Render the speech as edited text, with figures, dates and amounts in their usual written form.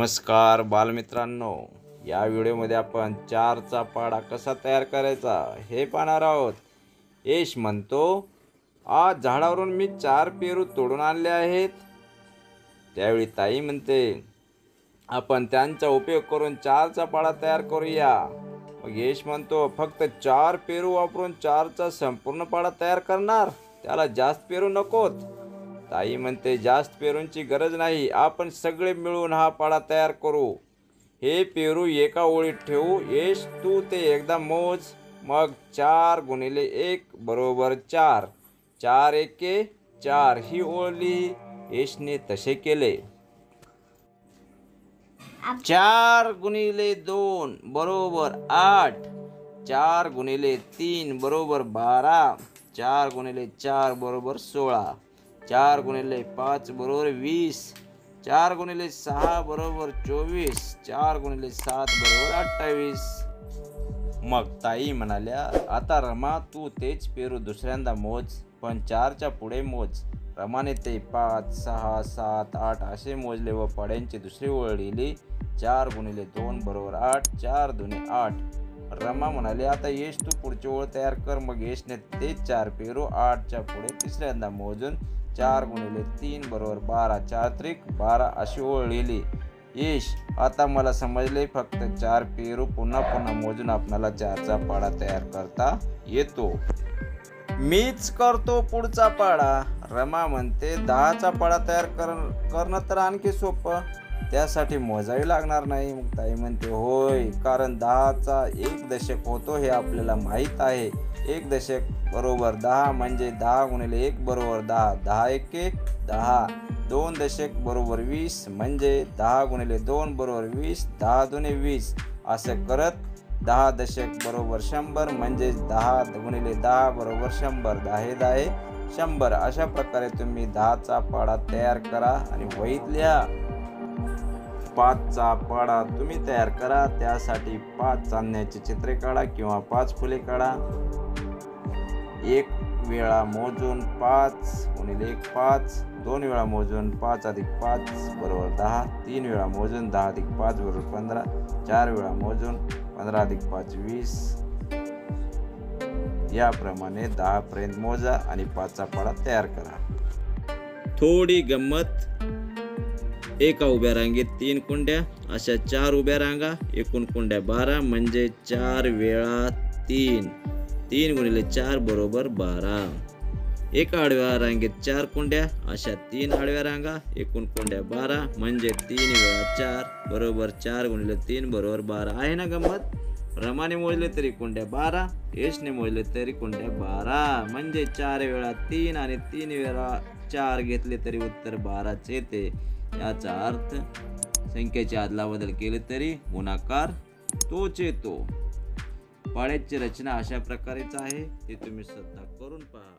नमस्कार बालमित्रांनो, या व्हिडिओमध्ये आपण 4चा पाढा कसा तयार करायचा हे पाहणार आहोत। यश म्हणतो, आज झाडावरून मी 4 पेरू तोडून आणले आहेत। त्यावेळी ताई म्हणते, आपण त्यांचा उपयोग करून 4चा पाढा तयार करूया। मग यश म्हणतो, फक्त 4 पेरू वापरून 4चा संपूर्ण पाढा तयार करणार, त्याला जास्त पेरू नकोत। ताई म्हणते, जास्त पेरूंची गरज नाही, आपण सगळे मिळून हा पाढा तयार करू। हे पेरू एका ओळीत ठेवू। यश, तू ते एकदा मोज। मग 4 गुणिले 1 बरोबर 4, 4 एके 4 ही ओळ लिही। यशने तसे केले। 4 गुणिले 2 बरोबर 8, 4 गुणिले 3 बरोबर 12, 4 गुणिले 4 बरोबर 16, 4 गुणिले 5 बरोबर 20, 4 गुणिले 6 बरोबर 24, 4 गुणिले 7 बरोबर 28। मग ताई म्हणाल्या, आता रमा, तू तेच पेरू दुसऱ्यांदा मोज, पण 4च्या पुढे मोज। रमाने ते 5, 6, 7, 8 असे मोजले व पाढ्यांची दुसरी ओळ लिहिली। 4 गुणिले 2 बरोबर 8, 4 दुणे 8। रमा म्हणाले, आता यश, तू पुढची ओळ तयार कर। मग यशने ते 4 पेरू 8च्या पुढे तिसऱ्यांदा मोजून 4 गुणिले 3 बरोबर 12, 4 त्रिक 12 अशी ओळ लिहिली। यश, आता मला समजले, फक्त 4 पेरू पुन्हा पुन्हा मोजून आपल्याला 4चा पाढा तयार करता येतो। मीच करतो पुढचा पाढा। रमा म्हणते, 10चा पाढा तयार करणं तर आणखी सोपं, त्यासाठी मोजावी लागणार नाही। मग ताई म्हणते, होय, कारण 10चा 1 दशक होतो हे आपल्याला माहीत आहे। 1 दशक बरोबर 10 म्हणजे 10 गुणिले 1 बरोबर 10, 10 एके 10। 2 दशक बरोबर 20 म्हणजे 10 गुणिले 2 बरोबर 20, 10 दुणे 20। असं करत 10 दशक बरोबर 100 म्हणजे 10 गुणिले 10 बरोबर 100, 10 10 100। अशा प्रकारे तुम्ही 10चा पाढा तयार करा आणि वहीत लिहा। 5चा पाढा तुम्ही तयार करा, त्यासाठी 5 चांदण्याची चित्रे काढा किंवा 5 फुले काढा। 1 वेळा मोजून 5 गुणिले 1 5, 2 वेळा मोजून 5 अधिक 5 बरोबर 10, 3 वेळा मोजून 10 अधिक 5 बरोबर 15, 4 वेळा मोजून 15 अधिक 5 20। याप्रमाणे 10 पर्यंत मोजा आणि 5चा पाढा तयार करा। थोडी गंमत, एका उभ्या रांगेत 3 कुंड्या, अशा 4 उभ्या रांगा, एकूण कुंड्या 12 म्हणजे 4 वेळा 3, 3 गुणिले 4 बरोबर 12। एका आडव्या रांगेत 4 कुंड्या, अशा 3 आडव्या रांगा, एकूण कुंड्या 12 म्हणजे 3 वेळा 4 बरोबर 4 गुणिले 3 बरोबर 12। आहे ना गंमत? रमाने मोजले तरी कुंड्या 12, यशने मोजले तरी कुंड्या 12 म्हणजे 4 वेळा 3 आणि 3 वेळा 4 घेतले तरी उत्तर 12च येते। याचा अर्थ संख्येची अदलाबदल केली तरी गुणाकार तोच येतो। पाढ्याची रचना अशा प्रकारेच आहे, ते तुम्ही स्वतः करून पहा।